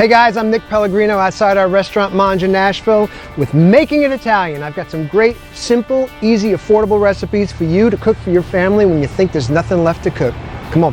Hey guys, I'm Nick Pellegrino outside our restaurant Mangia Nashville with Making It Italian. I've got some great, simple, easy, affordable recipes for you to cook for your family when you think there's nothing left to cook. Come on.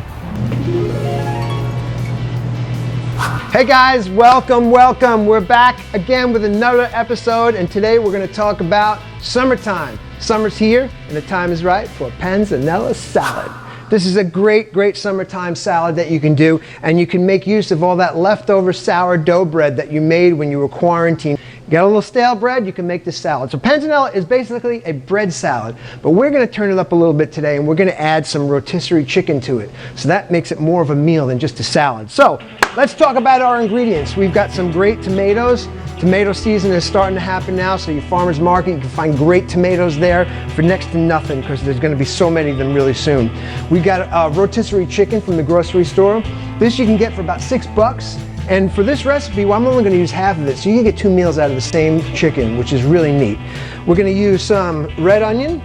Hey guys, welcome. We're back again with another episode, and today we're going to talk about summertime. Summer's here and the time is right for a Panzanella salad. This is a great summertime salad that you can do, and you can make use of all that leftover sourdough bread that you made when you were quarantined. You got a little stale bread, you can make this salad. So Panzanella is basically a bread salad, but we're going to turn it up a little bit today, and we're going to add some rotisserie chicken to it. So that makes it more of a meal than just a salad. So let's talk about our ingredients. We've got some great tomatoes. Tomato season is starting to happen now, so your farmer's market, you can find great tomatoes there for next to nothing because there's going to be so many of them really soon. We've got rotisserie chicken from the grocery store. This you can get for about $6. And for this recipe, well, I'm only going to use half of it, so you can get 2 meals out of the same chicken, which is really neat. We're going to use some red onion,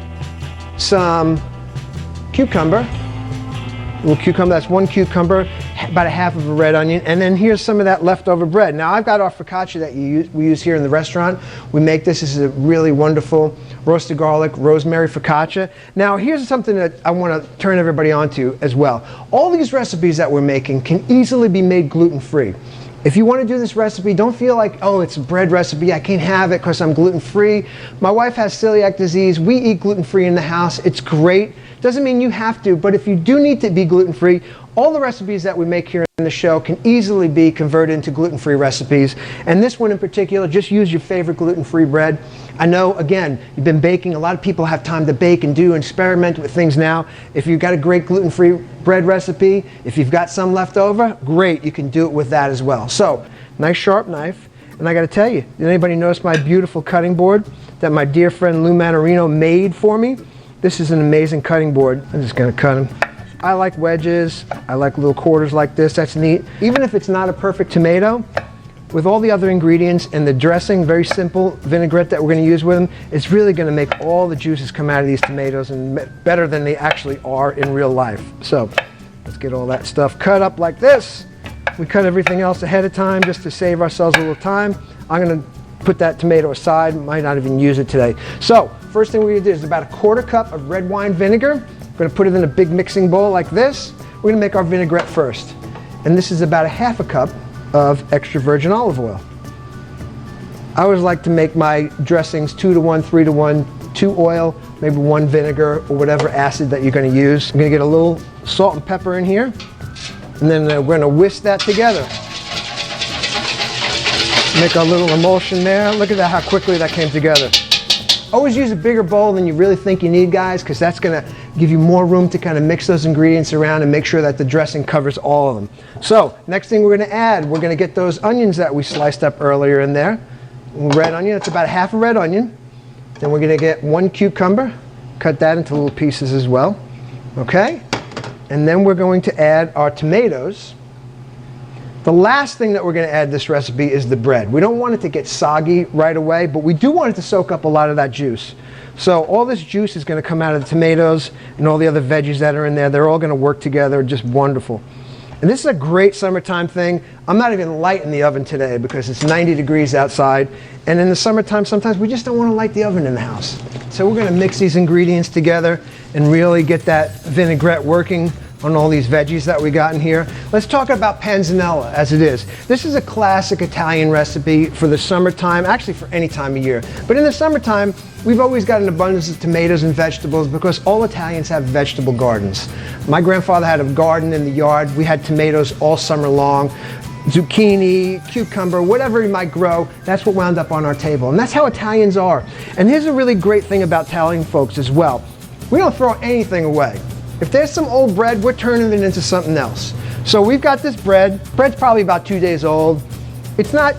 some cucumber, a little cucumber, that's 1 cucumber, about a half of a red onion, and then here's some of that leftover bread. Now I've got our focaccia that we use here in the restaurant. We make this. This is a really wonderful roasted garlic, rosemary focaccia. Now here's something that I want to turn everybody onto as well. All these recipes that we're making can easily be made gluten-free. If you want to do this recipe, don't feel like, oh, it's a bread recipe, I can't have it because I'm gluten-free. My wife has celiac disease. We eat gluten-free in the house. It's great. Doesn't mean you have to, but if you do need to be gluten-free, all the recipes that we make here in the show can easily be converted into gluten-free recipes. And this one in particular, just use your favorite gluten-free bread. I know, again, you've been baking. A lot of people have time to bake and do and experiment with things now. If you've got a great gluten-free bread recipe, if you've got some left over, great, you can do it with that as well. So, nice sharp knife. And I got to tell you, did anybody notice my beautiful cutting board that my dear friend Lou Manarino made for me? This is an amazing cutting board. I'm just going to cut them. I like wedges. I like little quarters like this. That's neat. Even if it's not a perfect tomato, with all the other ingredients and the dressing, very simple vinaigrette that we're going to use with them, it's really going to make all the juices come out of these tomatoes and better than they actually are in real life. So let's get all that stuff cut up like this. We cut everything else ahead of time just to save ourselves a little time. I'm going to put that tomato aside, might not even use it today. So first thing we're going to do is about a 1/4 cup of red wine vinegar. We're going to put it in a big mixing bowl like this. We're going to make our vinaigrette first. And this is about a 1/2 cup of extra virgin olive oil. I always like to make my dressings 2-to-1, 3-to-1, 2 oil, maybe 1 vinegar or whatever acid that you're going to use. I'm going to get a little salt and pepper in here. And then we're going to whisk that together. Make our little emulsion there. Look at that, how quickly that came together. Always use a bigger bowl than you really think you need, guys, because that's going to give you more room to kind of mix those ingredients around and make sure that the dressing covers all of them. So, next thing we're going to add, we're going to get those onions that we sliced up earlier in there. Red onion, that's about 1/2 a red onion. Then we're going to get 1 cucumber, cut that into little pieces as well. Okay? And then we're going to add our tomatoes. The last thing that we're going to add to this recipe is the bread. We don't want it to get soggy right away, but we do want it to soak up a lot of that juice. So all this juice is going to come out of the tomatoes and all the other veggies that are in there. They're all going to work together, just wonderful. And this is a great summertime thing. I'm not even lighting the oven today because it's 90 degrees outside. And in the summertime, sometimes we just don't want to light the oven in the house. So we're going to mix these ingredients together and really get that vinaigrette working on all these veggies that we got in here. Let's talk about Panzanella as it is. This is a classic Italian recipe for the summertime, actually for any time of year. But in the summertime, we've always got an abundance of tomatoes and vegetables because all Italians have vegetable gardens. My grandfather had a garden in the yard. We had tomatoes all summer long. Zucchini, cucumber, whatever you might grow, that's what wound up on our table. And that's how Italians are. And here's a really great thing about Italian folks as well. We don't throw anything away. If there's some old bread, we're turning it into something else. So we've got this bread. Bread's probably about 2 days old. It's not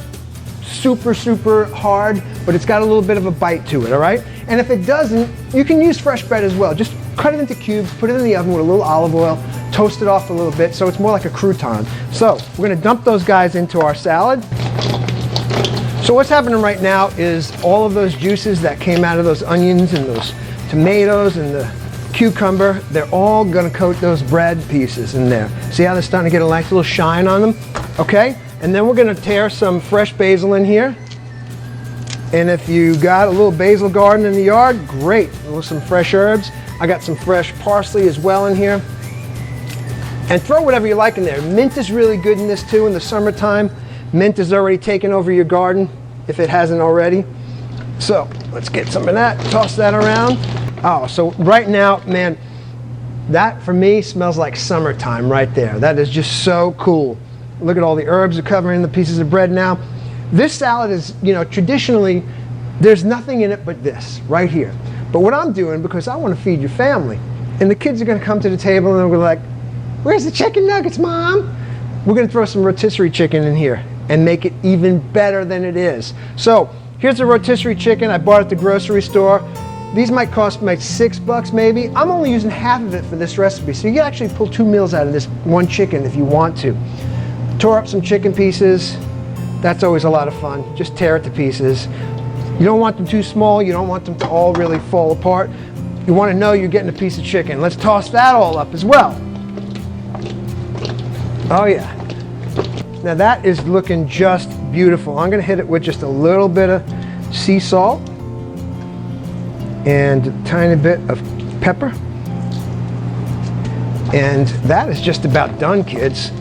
super hard, but it's got a little bit of a bite to it, all right? And if it doesn't, you can use fresh bread as well. Just cut it into cubes, put it in the oven with a little olive oil, toast it off a little bit so it's more like a crouton. So we're going to dump those guys into our salad. So what's happening right now is all of those juices that came out of those onions and those tomatoes and the cucumber, they're all going to coat those bread pieces in there. See how they're starting to get a nice little shine on them? Okay? And then we're gonna tear some fresh basil in here. And if you got a little basil garden in the yard, great, with some fresh herbs. I got some fresh parsley as well in here. And throw whatever you like in there. Mint is really good in this too in the summertime. Mint is already taken over your garden if it hasn't already. So let's get some of that, toss that around. Oh, so right now, man, that for me smells like summertime right there. That is just so cool. Look at all the herbs are covering the pieces of bread now. This salad is, you know, traditionally, there's nothing in it but this right here. But what I'm doing, because I want to feed your family, and the kids are going to come to the table and they're going to be like, where's the chicken nuggets, Mom? We're going to throw some rotisserie chicken in here and make it even better than it is. So here's the rotisserie chicken I bought at the grocery store. These might cost like $6 maybe. I'm only using half of it for this recipe, so you can actually pull 2 meals out of this one chicken if you want to. Tore up some chicken pieces. That's always a lot of fun. Just tear it to pieces. You don't want them too small. You don't want them to all really fall apart. You want to know you're getting a piece of chicken. Let's toss that all up as well. Oh yeah. Now that is looking just beautiful. I'm going to hit it with just a little bit of sea salt and a tiny bit of pepper. And that is just about done, kids.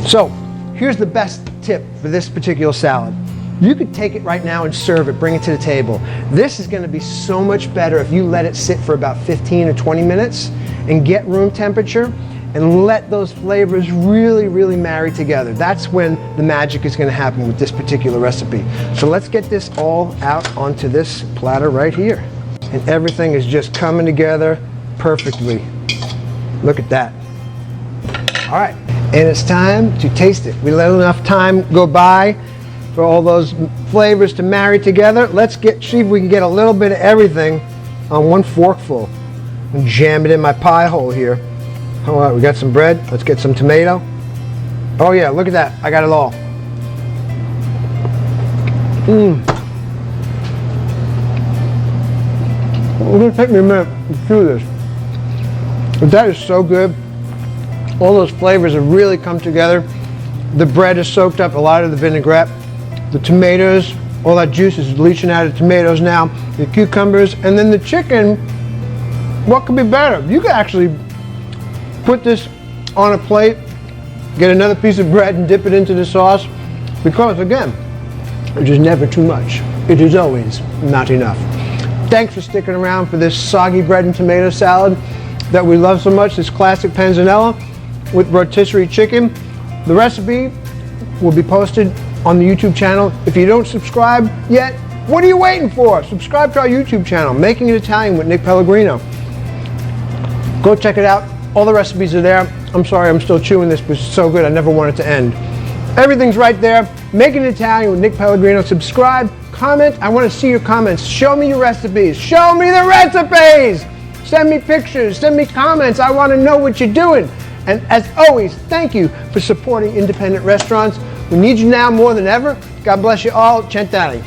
So here's the best tip for this particular salad. You could take it right now and serve it, bring it to the table. This is going to be so much better if you let it sit for about 15 or 20 minutes and get room temperature and let those flavors really, really marry together. That's when the magic is going to happen with this particular recipe. So let's get this all out onto this platter right here. And everything is just coming together perfectly. Look at that. All right, and it's time to taste it. We let enough time go by for all those flavors to marry together. Let's see if we can get a little bit of everything on one forkful and jam it in my pie hole here. All right, we got some bread. Let's get some tomato. Oh yeah, look at that. I got it all. It's gonna take me a minute to do this. But that is so good. All those flavors have really come together. The bread is soaked up a lot of the vinaigrette. The tomatoes, all that juice is leaching out of the tomatoes now. The cucumbers, and then the chicken. What could be better? You could actually put this on a plate, get another piece of bread and dip it into the sauce, because again, it is never too much. It is always not enough. Thanks for sticking around for this soggy bread and tomato salad that we love so much, this classic panzanella with rotisserie chicken. The recipe will be posted on the YouTube channel. If you don't subscribe yet, what are you waiting for? Subscribe to our YouTube channel, Making It Italian with Nick Pellegrino. Go check it out. All the recipes are there. I'm sorry I'm still chewing this, but it's so good I never want it to end. Everything's right there. Making It Italian with Nick Pellegrino. Subscribe, comment. I want to see your comments. Show me your recipes. Show me the recipes! Send me pictures. Send me comments. I want to know what you're doing. And as always, thank you for supporting independent restaurants. We need you now more than ever. God bless you all. Cent'anni.